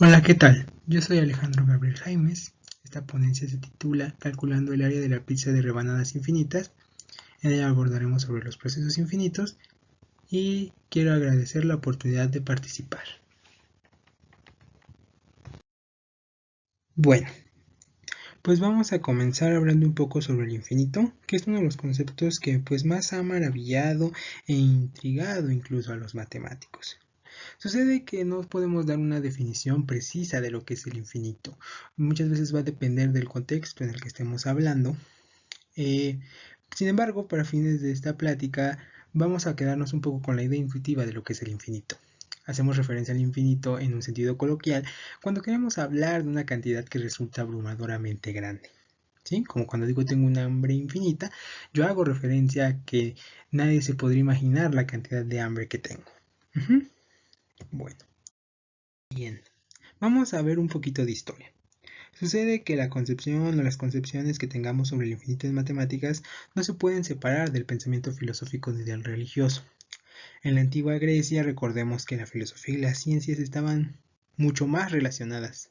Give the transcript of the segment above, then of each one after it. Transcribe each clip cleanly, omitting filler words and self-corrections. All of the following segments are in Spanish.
Hola, ¿qué tal? Yo soy Alejandro Gabriel Jaimes. Esta ponencia se titula Calculando el área de la pizza de rebanadas infinitas. En ella abordaremos sobre los procesos infinitos y quiero agradecer la oportunidad de participar. Bueno, pues vamos a comenzar hablando un poco sobre el infinito, que es uno de los conceptos que más ha maravillado e intrigado incluso a los matemáticos. Sucede que no podemos dar una definición precisa de lo que es el infinito. Muchas veces va a depender del contexto en el que estemos hablando. Eh, Sin embargo, para fines de esta plática, vamos a quedarnos un poco con la idea intuitiva de lo que es el infinito. Hacemos referencia al infinito en un sentido coloquial cuando queremos hablar de una cantidad que resulta abrumadoramente grande. ¿Sí? Como cuando digo tengo una hambre infinita, yo hago referencia a que nadie se podría imaginar la cantidad de hambre que tengo. Bueno, bien. Vamos a ver un poquito de historia. Sucede que la concepción o las concepciones que tengamos sobre el infinito en matemáticas no se pueden separar del pensamiento filosófico ni del religioso. En la antigua Grecia recordemos que la filosofía y las ciencias estaban mucho más relacionadas.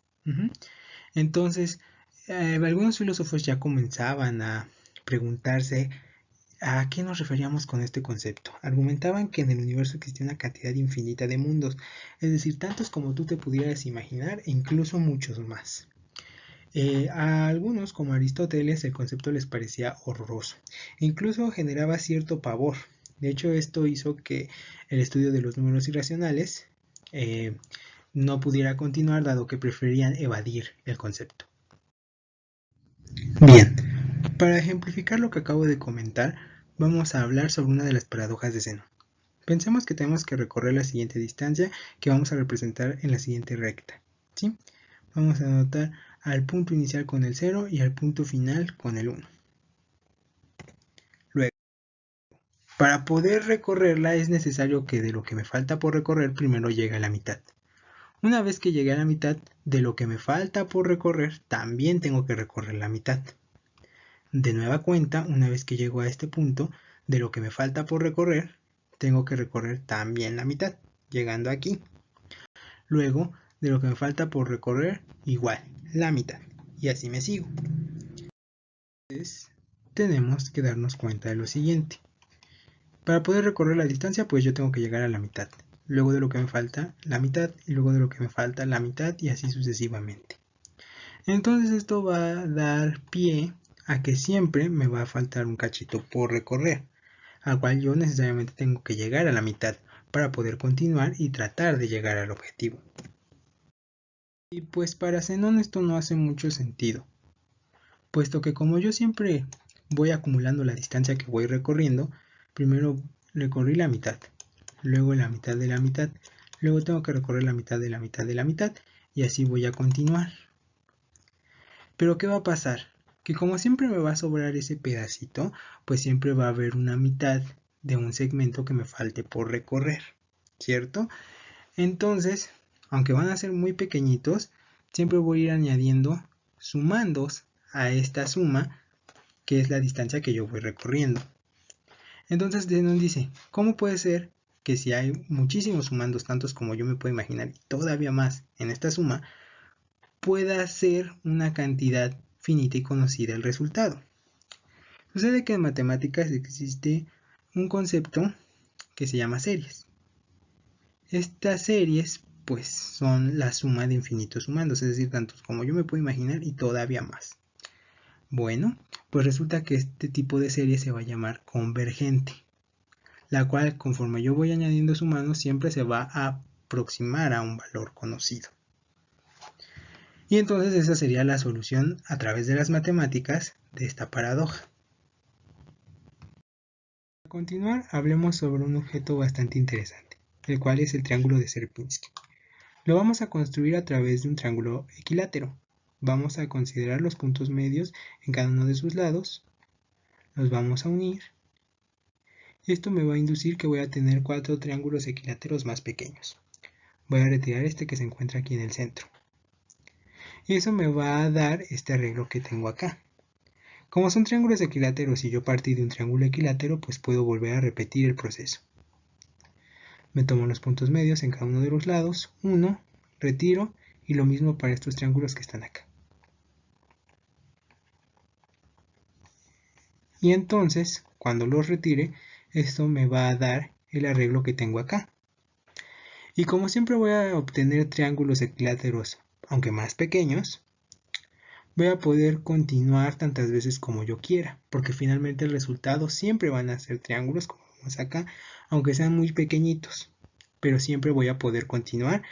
Entonces, algunos filósofos ya comenzaban a preguntarse a qué nos referíamos con este concepto. Argumentaban que en el universo existía una cantidad infinita de mundos, es decir, tantos como tú te pudieras imaginar e incluso muchos más. A algunos, como Aristóteles, el concepto les parecía horroroso e incluso generaba cierto pavor. De hecho, esto hizo que el estudio de los números irracionales no pudiera continuar, dado que preferían evadir el concepto. Bien, para ejemplificar lo que acabo de comentar, vamos a hablar sobre una de las paradojas de Zenón. Pensemos que tenemos que recorrer la siguiente distancia que vamos a representar en la siguiente recta. ¿Sí? Vamos a anotar al punto inicial con el 0 y al punto final con el 1. Luego, para poder recorrerla es necesario que de lo que me falta por recorrer primero llegue a la mitad. Una vez que llegue a la mitad, de lo que me falta por recorrer, también tengo que recorrer la mitad. De nueva cuenta, una vez que llego a este punto, de lo que me falta por recorrer, tengo que recorrer también la mitad, llegando aquí. Luego, de lo que me falta por recorrer, igual, la mitad. Y así me sigo. Entonces, tenemos que darnos cuenta de lo siguiente. Para poder recorrer la distancia, pues yo tengo que llegar a la mitad. Luego de lo que me falta, la mitad. Y luego de lo que me falta, la mitad. Y así sucesivamente. Entonces esto va a dar pie a que siempre me va a faltar un cachito por recorrer, al cual yo necesariamente tengo que llegar a la mitad para poder continuar y tratar de llegar al objetivo. Y pues para Zenón esto no hace mucho sentido, puesto que como yo siempre voy acumulando la distancia que voy recorriendo, primero recorrí la mitad, luego la mitad de la mitad, luego tengo que recorrer la mitad de la mitad de la mitad, y así voy a continuar. Pero ¿qué va a pasar? Que como siempre me va a sobrar ese pedacito, pues siempre va a haber una mitad de un segmento que me falte por recorrer, ¿cierto? Entonces, aunque van a ser muy pequeñitos, siempre voy a ir añadiendo sumandos a esta suma, que es la distancia que yo voy recorriendo. Entonces Denon dice, ¿cómo puede ser que si hay muchísimos sumandos, tantos como yo me puedo imaginar, y todavía más en esta suma, pueda ser una cantidad finita y conocida el resultado? Sucede que en matemáticas existe un concepto que se llama series. Estas series pues son la suma de infinitos sumandos, es decir, tantos como yo me puedo imaginar y todavía más. Bueno, pues resulta que este tipo de serie se va a llamar convergente, la cual conforme yo voy añadiendo sumandos siempre se va a aproximar a un valor conocido. Y entonces esa sería la solución a través de las matemáticas de esta paradoja. Para continuar, hablemos sobre un objeto bastante interesante, el cual es el triángulo de Sierpinski. Lo vamos a construir a través de un triángulo equilátero. Vamos a considerar los puntos medios en cada uno de sus lados, los vamos a unir, y esto me va a inducir que voy a tener 4 triángulos equiláteros más pequeños. Voy a retirar este que se encuentra aquí en el centro. Y eso me va a dar este arreglo que tengo acá. Como son triángulos equiláteros y yo partí de un triángulo equilátero, pues puedo volver a repetir el proceso. Me tomo los puntos medios en cada uno de los lados, 1, retiro Y lo mismo para estos triángulos que están acá. Y entonces, cuando los retire, esto me va a dar el arreglo que tengo acá. Y como siempre voy a obtener triángulos equiláteros, aunque más pequeños, voy a poder continuar tantas veces como yo quiera, porque finalmente el resultado siempre van a ser triángulos, como vemos acá, aunque sean muy pequeñitos. Pero siempre voy a poder continuar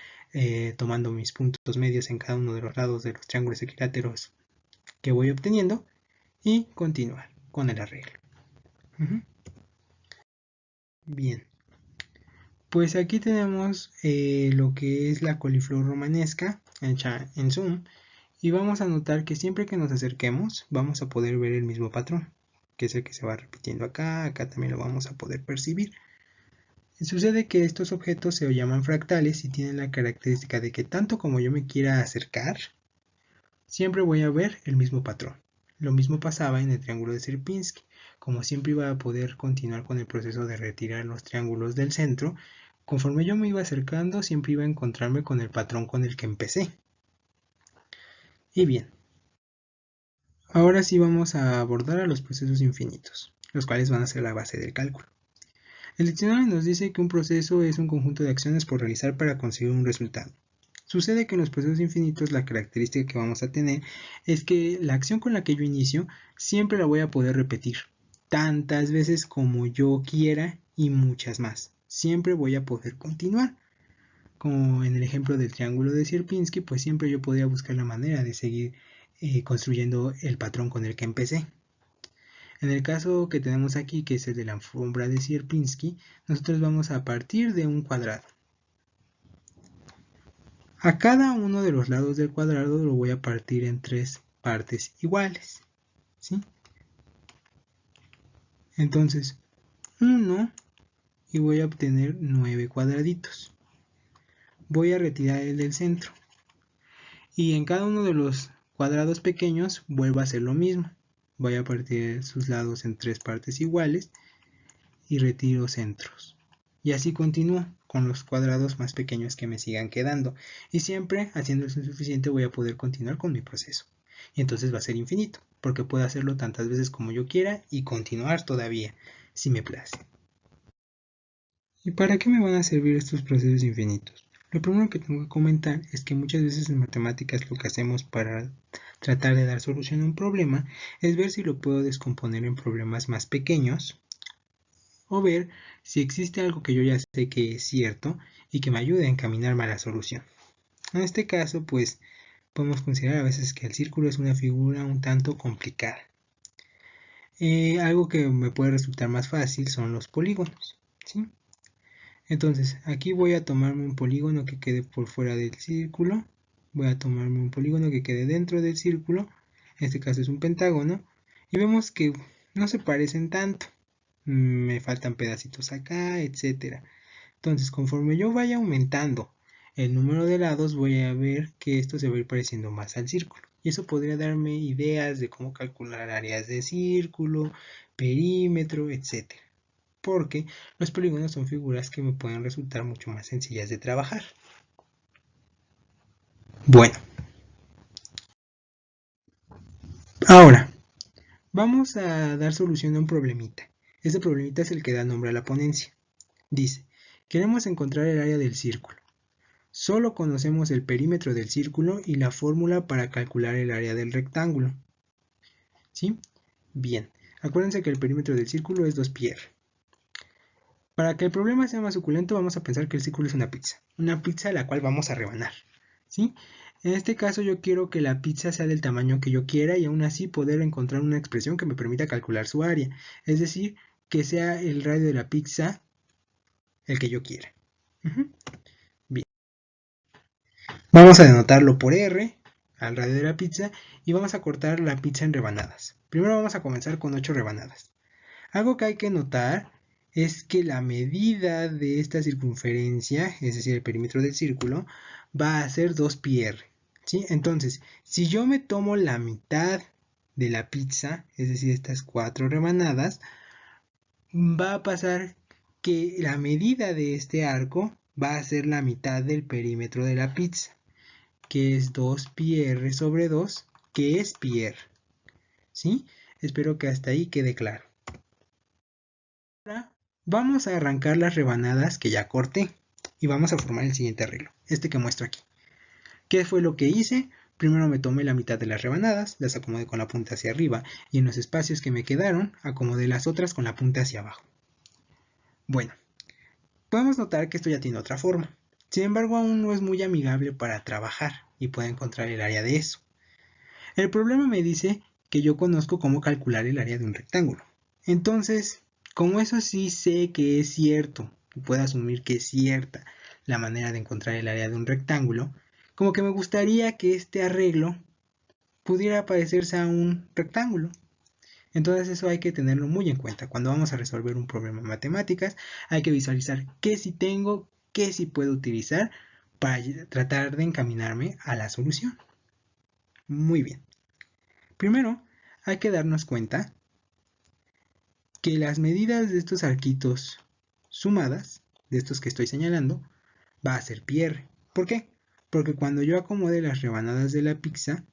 tomando mis puntos medios en cada uno de los lados de los triángulos equiláteros que voy obteniendo y continuar con el arreglo. Bien, pues aquí tenemos lo que es la coliflor romanesca hecha en zoom y vamos a notar que siempre que nos acerquemos vamos a poder ver el mismo patrón, que es el que se va repitiendo acá, acá también lo vamos a poder percibir. Sucede que estos objetos se llaman fractales y tienen la característica de que tanto como yo me quiera acercar, siempre voy a ver el mismo patrón. Lo mismo pasaba en el triángulo de Sierpinski. Como siempre iba a poder continuar con el proceso de retirar los triángulos del centro, conforme yo me iba acercando siempre iba a encontrarme con el patrón con el que empecé. Y bien, ahora sí vamos a abordar a los procesos infinitos, los cuales van a ser la base del cálculo. El diccionario nos dice que un proceso es un conjunto de acciones por realizar para conseguir un resultado. Sucede que en los procesos infinitos la característica que vamos a tener es que la acción con la que yo inicio siempre la voy a poder repetir tantas veces como yo quiera y muchas más. Siempre voy a poder continuar. Como en el ejemplo del triángulo de Sierpinski, pues siempre yo podría buscar la manera de seguir construyendo el patrón con el que empecé. En el caso que tenemos aquí, que es el de la alfombra de Sierpinski, nosotros vamos a partir de un cuadrado. A cada uno de los lados del cuadrado lo voy a partir en 3 partes iguales, ¿sí? Entonces, 1 y voy a obtener 9 cuadraditos. Voy a retirar el del centro. Y en cada uno de los cuadrados pequeños vuelvo a hacer lo mismo. Voy a partir sus lados en 3 partes iguales y retiro centros. Y así continúo con los cuadrados más pequeños que me sigan quedando. Y siempre haciendo eso suficiente voy a poder continuar con mi proceso. Y entonces va a ser infinito, porque puedo hacerlo tantas veces como yo quiera y continuar todavía, si me place. ¿Y para qué me van a servir estos procesos infinitos? Lo primero que tengo que comentar es que muchas veces en matemáticas lo que hacemos para tratar de dar solución a un problema es ver si lo puedo descomponer en problemas más pequeños o ver si existe algo que yo ya sé que es cierto y que me ayude a encaminarme a la solución. En este caso, pues podemos considerar a veces que el círculo es una figura un tanto complicada. Algo que me puede resultar más fácil son los polígonos, ¿sí? Entonces, aquí voy a tomarme un polígono que quede por fuera del círculo, voy a tomarme un polígono que quede dentro del círculo, en este caso es un pentágono, y vemos que no se parecen tanto. Me faltan pedacitos acá, etcétera. Entonces, conforme yo vaya aumentando el número de lados, voy a ver que esto se va a ir pareciendo más al círculo. Y eso podría darme ideas de cómo calcular áreas de círculo, perímetro, etcétera. Porque los polígonos son figuras que me pueden resultar mucho más sencillas de trabajar. Bueno, ahora vamos a dar solución a un problemita. Este problemita es el que da nombre a la ponencia. Dice, queremos encontrar el área del círculo. Solo conocemos el perímetro del círculo y la fórmula para calcular el área del rectángulo. ¿Sí? Bien, acuérdense que el perímetro del círculo es 2πr. Para que el problema sea más suculento, vamos a pensar que el círculo es una pizza a la cual vamos a rebanar. ¿Sí? En este caso yo quiero que la pizza sea del tamaño que yo quiera y aún así poder encontrar una expresión que me permita calcular su área. Es decir, que sea el radio de la pizza el que yo quiera. Bien. Vamos a denotarlo por R al radio de la pizza y vamos a cortar la pizza en rebanadas. Primero vamos a comenzar con 8 rebanadas. Algo que hay que notar es que la medida de esta circunferencia, es decir, el perímetro del círculo, va a ser 2πr. ¿Sí? Entonces, si yo me tomo la mitad de la pizza, es decir, estas 4 rebanadas, va a pasar que la medida de este arco va a ser la mitad del perímetro de la pizza. que es 2πr sobre 2, que es πr. ¿Sí? Espero que hasta ahí quede claro. Ahora vamos a arrancar las rebanadas que ya corté y vamos a formar el siguiente arreglo, este que muestro aquí. ¿Qué fue lo que hice? Primero me tomé la mitad de las rebanadas, las acomodé con la punta hacia arriba y en los espacios que me quedaron acomodé las otras con la punta hacia abajo. Bueno, podemos notar que esto ya tiene otra forma. Sin embargo, aún no es muy amigable para trabajar y puedo encontrar el área de eso. El problema me dice que yo conozco cómo calcular el área de un rectángulo. Entonces, como eso sí sé que es cierto, y puedo asumir que es cierta la manera de encontrar el área de un rectángulo, como que me gustaría que este arreglo pudiera parecerse a un rectángulo. Entonces eso hay que tenerlo muy en cuenta. Cuando vamos a resolver un problema en matemáticas, hay que visualizar qué sí tengo, qué sí puedo utilizar para tratar de encaminarme a la solución. Muy bien. Primero, hay que darnos cuenta que las medidas de estos arquitos sumadas, de estos que estoy señalando, va a ser πr. ¿Por qué? Porque cuando yo acomodé las rebanadas de la pizza,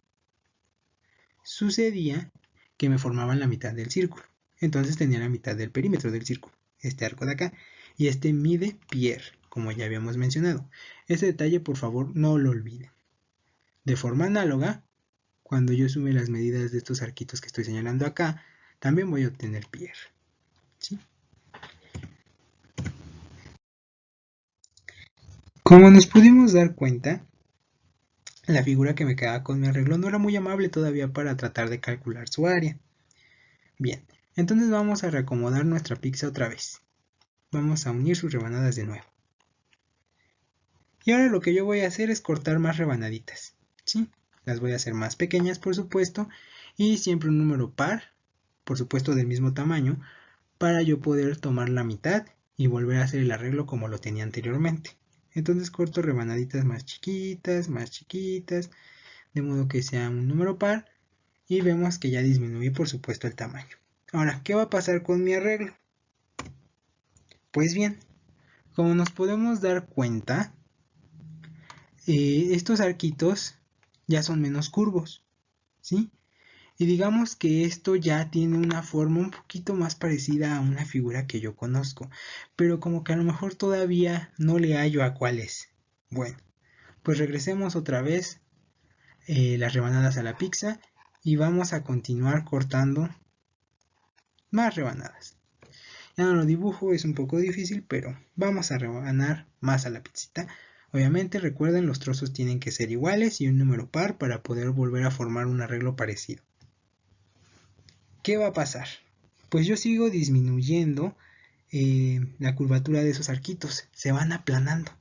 sucedía que me formaban la mitad del círculo. Entonces tenía la mitad del perímetro del círculo, este arco de acá, y este mide πr, como ya habíamos mencionado. Ese detalle, por favor, no lo olviden. De forma análoga, cuando yo sume las medidas de estos arquitos que estoy señalando acá, también voy a obtener πr. ¿Sí? Como nos pudimos dar cuenta, la figura que me quedaba con mi arreglo no era muy amable todavía para tratar de calcular su área. Bien, entonces vamos a reacomodar nuestra pizza otra vez. Vamos a unir sus rebanadas de nuevo. Y ahora lo que yo voy a hacer es cortar más rebanaditas. ¿Sí? Las voy a hacer más pequeñas, por supuesto, y siempre un número par, por supuesto del mismo tamaño, para yo poder tomar la mitad y volver a hacer el arreglo como lo tenía anteriormente. Entonces corto rebanaditas más chiquitas, de modo que sea un número par, y vemos que ya disminuí por supuesto el tamaño. Ahora, ¿qué va a pasar con mi arreglo? Pues bien, como nos podemos dar cuenta, estos arquitos ya son menos curvos, ¿sí? Y digamos que esto ya tiene una forma un poquito más parecida a una figura que yo conozco, pero como que a lo mejor todavía no le hallo a cuál es. Bueno, pues regresemos otra vez las rebanadas a la pizza y vamos a continuar cortando más rebanadas. Ya no lo dibujo, es un poco difícil, pero vamos a rebanar más a la pizzita. Obviamente recuerden, los trozos tienen que ser iguales y un número par para poder volver a formar un arreglo parecido. ¿Qué va a pasar? Pues yo sigo disminuyendo la curvatura de esos arquitos, se van aplanando,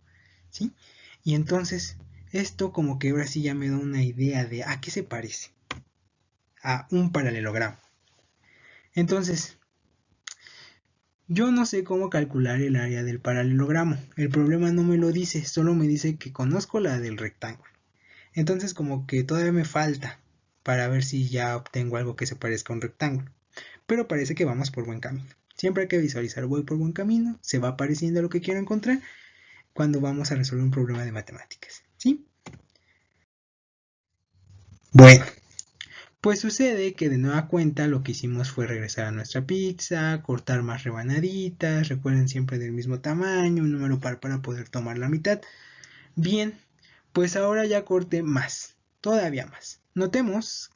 ¿sí? Y entonces esto como que ahora sí ya me da una idea de a qué se parece. A un paralelogramo. Entonces, yo no sé cómo calcular el área del paralelogramo. El problema no me lo dice, solo me dice que conozco la del rectángulo. Entonces como que todavía me falta para ver si ya obtengo algo que se parezca a un rectángulo. Pero parece que vamos por buen camino. Siempre hay que visualizar voy por buen camino, se va pareciendo a lo que quiero encontrar cuando vamos a resolver un problema de matemáticas. ¿Sí? Bueno, pues sucede que de nueva cuenta lo que hicimos fue regresar a nuestra pizza, cortar más rebanaditas, recuerden siempre del mismo tamaño, un número par para poder tomar la mitad. Bien, pues ahora ya corté más, todavía más. Notemos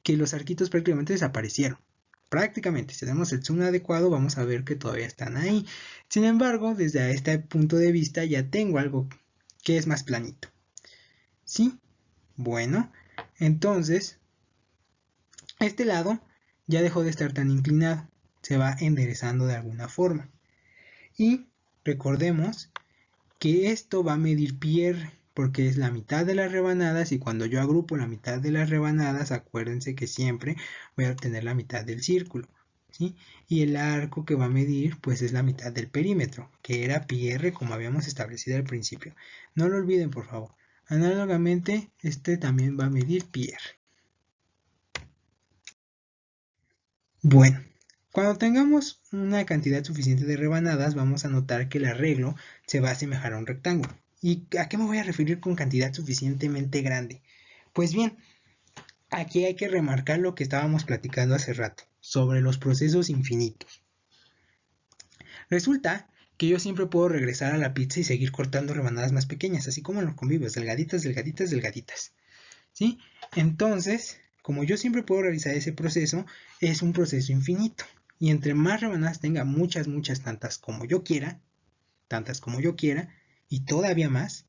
que los arquitos prácticamente desaparecieron. Prácticamente, si hacemos el zoom adecuado vamos a ver que todavía están ahí. Sin embargo, desde este punto de vista ya tengo algo que es más planito. ¿Sí? Bueno, entonces este lado ya dejó de estar tan inclinado, se va enderezando de alguna forma. Y recordemos que esto va a medir πr porque es la mitad de las rebanadas y cuando yo agrupo la mitad de las rebanadas, acuérdense que siempre voy a obtener la mitad del círculo. ¿Sí? Y el arco que va a medir pues es la mitad del perímetro, que era πr como habíamos establecido al principio. No lo olviden por favor. Análogamente, este también va a medir πr. Bueno, cuando tengamos una cantidad suficiente de rebanadas, vamos a notar que el arreglo se va a asemejar a un rectángulo. ¿Y a qué me voy a referir con cantidad suficientemente grande? Pues bien, aquí hay que remarcar lo que estábamos platicando hace rato, sobre los procesos infinitos. Resulta que yo siempre puedo regresar a la pizza y seguir cortando rebanadas más pequeñas, así como en los convivios, delgaditas, delgaditas, delgaditas. ¿Sí? Entonces, como yo siempre puedo realizar ese proceso, es un proceso infinito. Y entre más rebanadas tenga, muchas, muchas, tantas como yo quiera, y todavía más,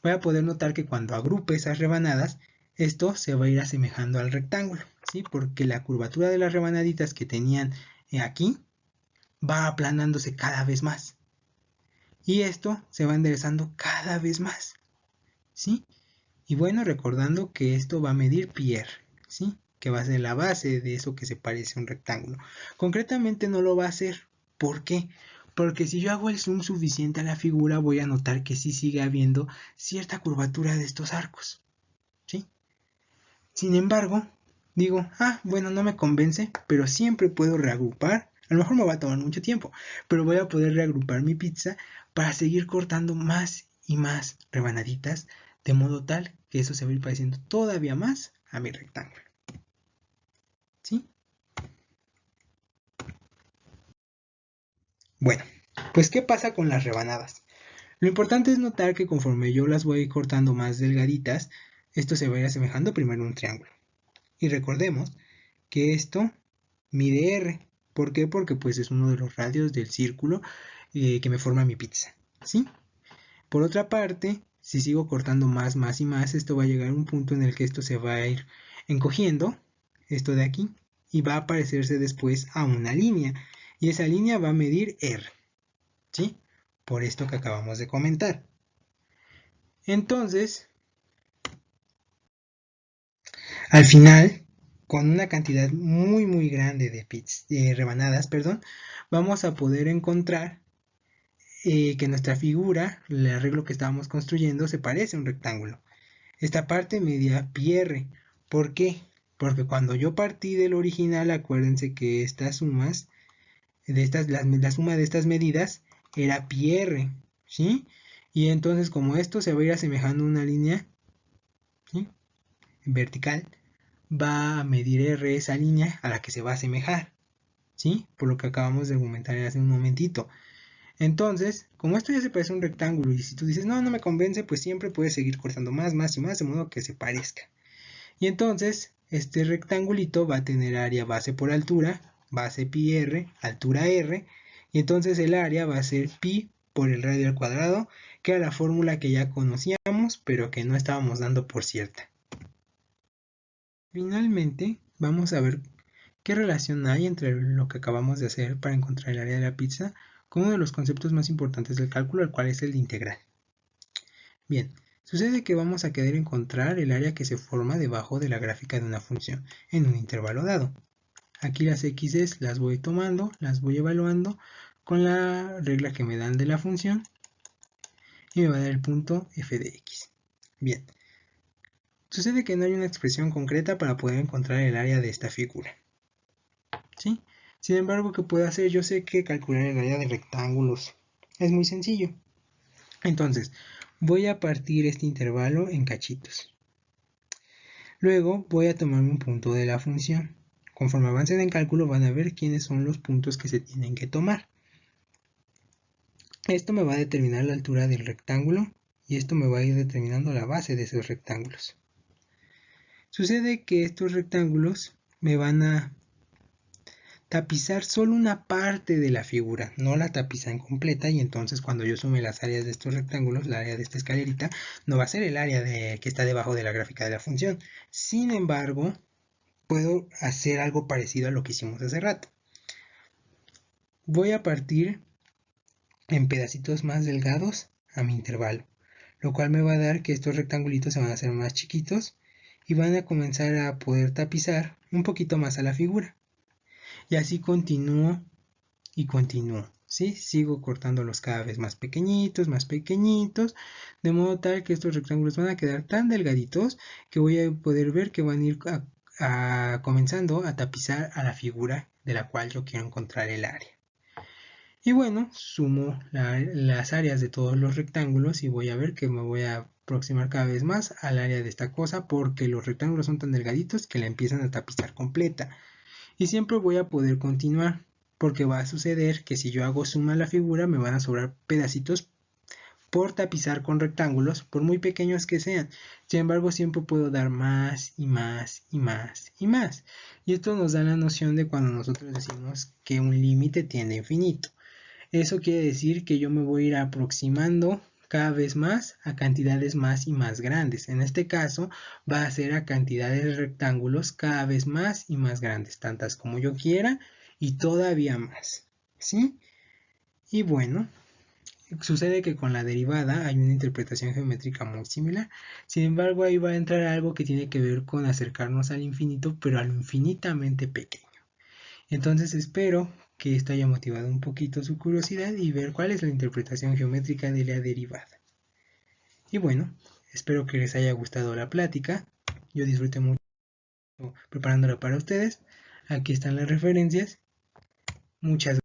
voy a poder notar que cuando agrupe esas rebanadas, esto se va a ir asemejando al rectángulo, ¿sí? Porque la curvatura de las rebanaditas que tenían aquí va aplanándose cada vez más. Y esto se va enderezando cada vez más, ¿sí? Y bueno, recordando que esto va a medir πr, ¿sí? Que va a ser la base de eso que se parece a un rectángulo. Concretamente no lo va a hacer. ¿Por qué? Porque si yo hago el zoom suficiente a la figura, voy a notar que sí sigue habiendo cierta curvatura de estos arcos, ¿sí? Sin embargo, digo, bueno, no me convence, pero siempre puedo reagrupar. A lo mejor me va a tomar mucho tiempo, pero voy a poder reagrupar mi pizza para seguir cortando más y más rebanaditas, de modo tal que eso se va a ir pareciendo todavía más a mi rectángulo. ¿Sí? Bueno, pues ¿qué pasa con las rebanadas? Lo importante es notar que conforme yo las voy cortando más delgaditas, esto se va a ir asemejando primero a un triángulo. Y recordemos que esto mide R. ¿Por qué? Porque pues es uno de los radios del círculo que me forma mi pizza, ¿sí? Por otra parte, si sigo cortando más, más y más, esto va a llegar a un punto en el que esto se va a ir encogiendo, esto de aquí, y va a parecerse después a una línea. Y esa línea va a medir R, ¿sí? Por esto que acabamos de comentar. Entonces, al final, con una cantidad muy muy grande de rebanadas, vamos a poder encontrar que nuestra figura, el arreglo que estábamos construyendo, se parece a un rectángulo. Esta parte medía πr. ¿Por qué? Porque cuando yo partí del original, acuérdense que estas sumas, la suma de estas medidas era πr, ¿sí? Y entonces como esto se va a ir asemejando a una línea, ¿sí?, vertical, va a medir r esa línea a la que se va a asemejar, ¿sí? Por lo que acabamos de argumentar hace un momentito. Entonces, como esto ya se parece a un rectángulo y si tú dices, no, no me convence, pues siempre puedes seguir cortando más, más y más, de modo que se parezca. Y entonces, este rectangulito va a tener área base por altura, base pi r, altura r, y entonces el área va a ser pi por el radio al cuadrado, que era la fórmula que ya conocíamos, pero que no estábamos dando por cierta. Finalmente, vamos a ver qué relación hay entre lo que acabamos de hacer para encontrar el área de la pizza con uno de los conceptos más importantes del cálculo, el cual es el de integral. Bien, sucede que vamos a querer encontrar el área que se forma debajo de la gráfica de una función en un intervalo dado. Aquí las x's las voy tomando, las voy evaluando con la regla que me dan de la función y me va a dar el punto f de x. Bien, sucede que no hay una expresión concreta para poder encontrar el área de esta figura, ¿sí? Sin embargo, ¿qué puedo hacer? Yo sé que calcular el área de rectángulos es muy sencillo. Entonces, voy a partir este intervalo en cachitos. Luego voy a tomar un punto de la función. Conforme avancen en cálculo van a ver quiénes son los puntos que se tienen que tomar. Esto me va a determinar la altura del rectángulo y esto me va a ir determinando la base de esos rectángulos. Sucede que estos rectángulos me van a tapizar solo una parte de la figura, no la tapizan completa, y entonces cuando yo sume las áreas de estos rectángulos, la área de esta escalerita, no va a ser el área que está debajo de la gráfica de la función. Sin embargo, puedo hacer algo parecido a lo que hicimos hace rato. Voy a partir en pedacitos más delgados a mi intervalo, lo cual me va a dar que estos rectangulitos se van a hacer más chiquitos y van a comenzar a poder tapizar un poquito más a la figura. Y así continúo y continúo, ¿sí? Sigo cortándolos cada vez más pequeñitos, de modo tal que estos rectángulos van a quedar tan delgaditos que voy a poder ver que van a ir comenzando a tapizar a la figura de la cual yo quiero encontrar el área. Y bueno, sumo las áreas de todos los rectángulos y voy a ver que me voy a aproximar cada vez más al área de esta cosa porque los rectángulos son tan delgaditos que la empiezan a tapizar completa. Y siempre voy a poder continuar porque va a suceder que si yo hago suma a la figura me van a sobrar pedacitos por tapizar con rectángulos, por muy pequeños que sean. Sin embargo, siempre puedo dar más y más y más y más. Y esto nos da la noción de cuando nosotros decimos que un límite tiende a infinito. Eso quiere decir que yo me voy a ir aproximando cada vez más a cantidades más y más grandes. En este caso va a ser a cantidades de rectángulos cada vez más y más grandes, tantas como yo quiera y todavía más. ¿Sí? Y bueno, sucede que con la derivada hay una interpretación geométrica muy similar. Sin embargo, ahí va a entrar algo que tiene que ver con acercarnos al infinito, pero a lo infinitamente pequeño. Entonces espero que esto haya motivado un poquito su curiosidad y ver cuál es la interpretación geométrica de la derivada. Y bueno, espero que les haya gustado la plática. Yo disfruté mucho preparándola para ustedes. Aquí están las referencias. Muchas gracias.